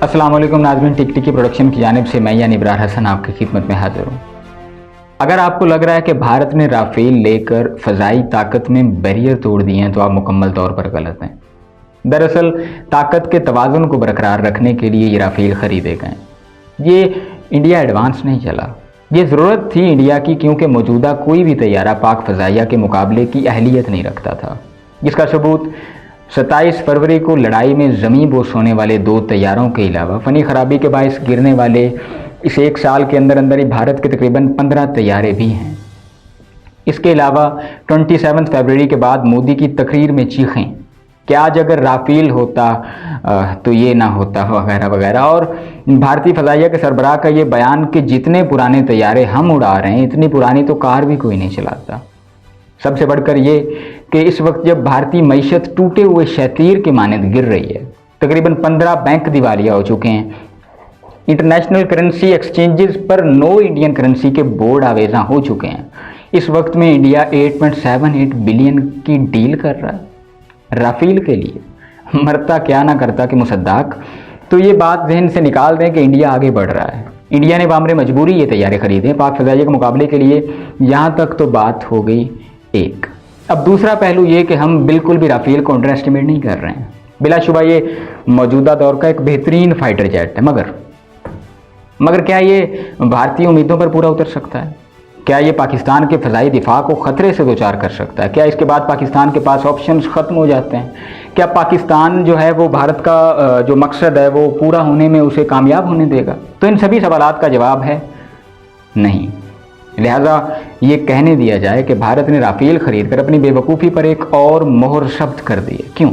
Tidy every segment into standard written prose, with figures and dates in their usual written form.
अस्सलाम वालेकुम नाज़रीन, टिक टिकी प्रोडक्शन की जानिब से मैं यानी इब्रार हसन आपकी खिदमत में हाजिर हूँ। अगर आपको लग रहा है कि भारत ने राफेल लेकर फ़ज़ाई ताकत में बैरियर तोड़ दिए हैं तो आप मुकम्मल तौर पर गलत हैं। दरअसल ताकत के तवाज़ुन को बरकरार रखने के लिए ये राफेल ख़रीदे गए। ये इंडिया एडवांस नहीं चला, ये ज़रूरत थी इंडिया की, क्योंकि मौजूदा कोई भी तैयारा पाक फ़ज़ाइया के मुकाबले की अहलियत नहीं रखता था। जिसका सबूत 27 फरवरी को लड़ाई में ज़मीं बोस होने वाले 2 तैयारों के अलावा फ़नी खराबी के बायस गिरने वाले इस 1 साल के अंदर अंदर ही भारत के तकरीबन 15 तैयारे भी हैं। इसके अलावा 27 फरवरी के बाद मोदी की तकरीर में चीखें कि आज अगर राफेल होता तो ये ना होता वगैरह वगैरह, और भारतीय फ़ज़ाइया के सरबराह का ये बयान कि जितने पुराने तैयारे हम उड़ा रहे हैं इतनी पुरानी तो कार भी कोई नहीं चलाता। सबसे बढ़कर ये कि इस वक्त जब भारतीय मईशत टूटे हुए शतीर के मानद गिर रही है, तकरीबन 15 बैंक दिवालिया हो चुके हैं, इंटरनेशनल करेंसी एक्सचेंजेस पर नो इंडियन करेंसी के बोर्ड आवेज़ा हो चुके हैं, इस वक्त में इंडिया 8.78 बिलियन की डील कर रहा है राफेल के लिए। मरता क्या ना करता कि मुसद्दाक। तो ये बात जहन से निकाल दें कि इंडिया आगे बढ़ रहा है। इंडिया ने बामरे मजबूरी ये तैयारी खरीदे पाक फ़ज़ाइया के मुकाबले के लिए। यहाँ तक तो बात हो गई एक। अब दूसरा पहलू ये कि हम बिल्कुल भी राफेल को अंडर एस्टिमेट नहीं कर रहे हैं। बिलाशुबा ये मौजूदा दौर का एक बेहतरीन फाइटर जेट है, मगर क्या ये भारतीय उम्मीदों पर पूरा उतर सकता है? क्या ये पाकिस्तान के फ़ज़ाई दिफा को ख़तरे से दो चार कर सकता है? क्या इसके बाद पाकिस्तान के पास ऑप्शंस ख़त्म हो जाते हैं? क्या पाकिस्तान जो है वो भारत का जो मकसद है वो पूरा होने में उसे कामयाब होने देगा? तो इन सभी सवालात का जवाब है नहीं। लिहाजा ये कहने दिया जाए कि भारत ने राफेल खरीद कर अपनी बेवकूफ़ी पर एक और मोहर शब्द कर दी है। क्यों?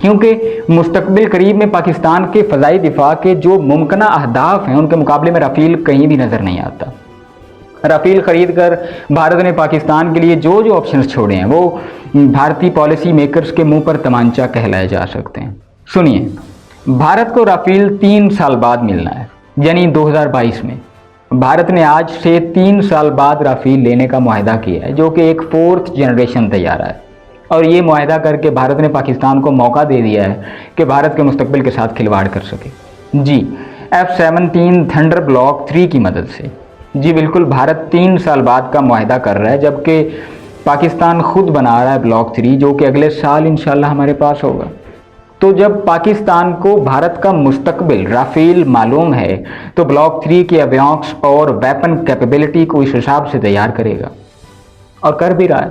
क्योंकि मुस्तकबिल करीब में पाकिस्तान के फ़ज़ाई दिफा के जो मुमकिना अहदाफ हैं उनके मुकाबले में राफेल कहीं भी नज़र नहीं आता। राफेल खरीद कर भारत ने पाकिस्तान के लिए जो जो ऑप्शंस छोड़े हैं वो भारतीय पॉलिसी मेकर्स के मुंह पर तमांचा कहलाए जा सकते हैं। सुनिए, भारत को राफेल 3 साल बाद मिलना है, यानी 2022 में। भारत ने आज से 3 साल बाद राफेल लेने का मुआहदा किया है, जो कि एक 4th जनरेशन तैयारा है, और ये मुआहदा करके भारत ने पाकिस्तान को मौका दे दिया है कि भारत के मुस्तकबिल के साथ खिलवाड़ कर सके। जी, F-17 थंडर ब्लॉक 3 की मदद से। जी बिल्कुल, भारत 3 साल बाद का मुआहदा कर रहा है, जबकि पाकिस्तान खुद बना रहा है ब्लॉक 3, जो कि अगले साल इंशाल्लाह हमारे पास होगा। तो जब पाकिस्तान को भारत का मुस्तकबिल राफेल मालूम है तो ब्लॉक 3 की एवियोनिक्स और वेपन कैपेबिलिटी को इस हिसाब से तैयार करेगा, और कर भी रहा है।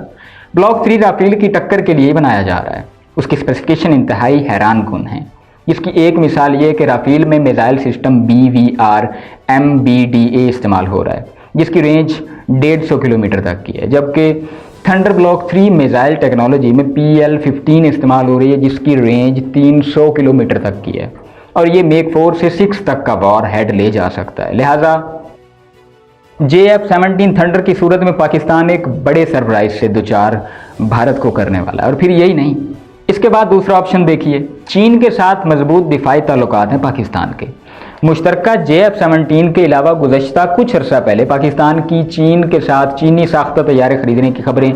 ब्लॉक 3 राफेल की टक्कर के लिए बनाया जा रहा है। उसकी स्पेसिफिकेशन इंतहाई हैरान कुन है। इसकी एक मिसाल ये कि राफेल में मिसाइल सिस्टम BVR MBDA इस्तेमाल हो रहा है, जिसकी रेंज 150 किलोमीटर तक की है, जबकि थंडर ब्लॉक 3 मिसाइल टेक्नोलॉजी में PL-15 इस्तेमाल हो रही है, जिसकी रेंज 300 किलोमीटर तक की है, और ये मेक 4 से 6 तक का वॉर हेड ले जा सकता है। लिहाजा JF-17 थंडर की सूरत में पाकिस्तान एक बड़े सरप्राइज से दोचार भारत को करने वाला है। और फिर यही नहीं, इसके बाद दूसरा ऑप्शन देखिए। चीन के साथ मजबूत दिफाई ताल्लुकात हैं पाकिस्तान के। मुश्तरका JF-17 के अलावा गुज़श्ता कुछ अर्सा पहले पाकिस्तान की चीन के साथ चीनी साख्ता तैयारे खरीदने की खबरें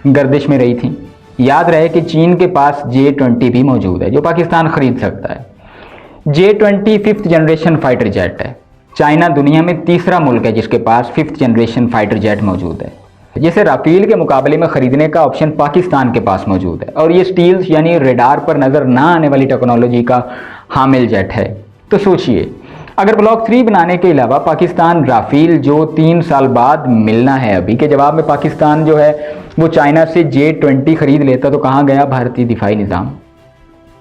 गर्दिश में रही थीं। याद रहे कि चीन के पास J-20 भी मौजूद है, जो पाकिस्तान खरीद सकता है। J-20 5th generation fighter jet है। चाइना दुनिया में तीसरा मुल्क है जिसके पास 5th जनरेशन फाइटर जेट मौजूद है, जिसे राफेल के मुकाबले में खरीदने का ऑप्शन पाकिस्तान के पास मौजूद है, और ये स्टील्स यानी रेडार पर नज़र ना आने वाली टेक्नोलॉजी का हामिल जेट है। तो सोचिए, अगर ब्लॉक 3 बनाने के अलावा पाकिस्तान राफेल जो 3 साल बाद मिलना है अभी के जवाब में पाकिस्तान जो है वो चाइना से J-20 खरीद लेता, तो कहाँ गया भारतीय दिफाई निज़ाम?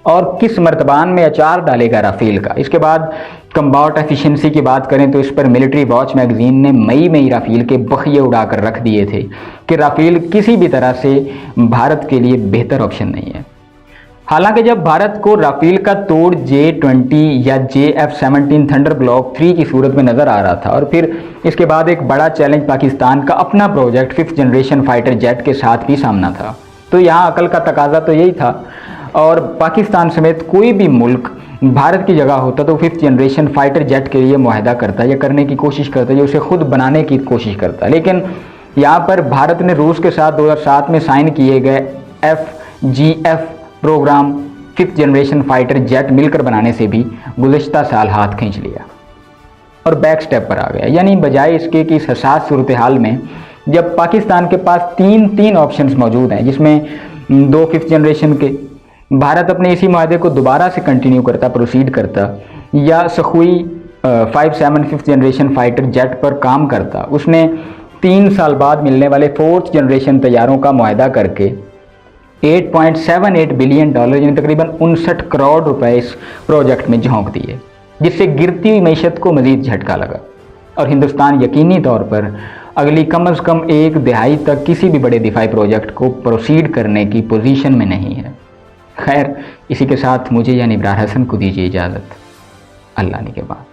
और किस मर्तबान में अचार डालेगा राफेल का? इसके बाद कम्बाट एफिशिएंसी की बात करें तो इस पर मिलिट्री वॉच मैगजीन ने मई में ही राफेल के बखिए उड़ाकर रख दिए थे कि राफेल किसी भी तरह से भारत के लिए बेहतर ऑप्शन नहीं है। हालांकि जब भारत को राफेल का तोड़ J-20 या JF-17 थंडर ब्लॉक 3 की सूरत में नज़र आ रहा था, और फिर इसके बाद एक बड़ा चैलेंज पाकिस्तान का अपना project 5th generation fighter jet के साथ भी सामना था, तो यहाँ अकल का तकाजा तो यही था, और पाकिस्तान समेत कोई भी मुल्क भारत की जगह होता तो 5th जनरेशन फाइटर जेट के लिए मुआहदा करता या करने की कोशिश करता या उसे खुद बनाने की कोशिश करता। लेकिन यहाँ पर भारत ने रूस के साथ 2007 में साइन किए गए FGF program 5th generation fighter jet मिलकर बनाने से भी गुज़श्ता साल हाथ खींच लिया और बैक स्टेप पर आ गया। यानी बजाय इसके कि इस हसास सूरत हाल में जब पाकिस्तान के पास तीन ऑप्शंस मौजूद हैं, जिसमें 2 5th जनरेशन के, भारत अपने इसी माहदे को दोबारा से कंटिन्यू करता, प्रोसीड करता, या सखुई 5-7 5th जनरेशन फाइटर जेट पर काम करता, उसने 3 साल बाद मिलने वाले 4th जनरेशन तैयारों का मुआहदा करके $8.78 बिलियन यानी तकरीबन 59 करोड़ रुपए इस प्रोजेक्ट में झोंक दिए, जिससे गिरती हुई मीशत को मजीद झटका लगा और हिंदुस्तान यकीनी तौर पर अगली कम अज़ कम 1 दहाई तक किसी भी बड़े दिफाई प्रोजेक्ट को प्रोसीड करने की पोजीशन में नहीं है। खैर, इसी के साथ मुझे यानी इब्रार हसन को दीजिए इजाज़त। अल्लाह ने के बाद।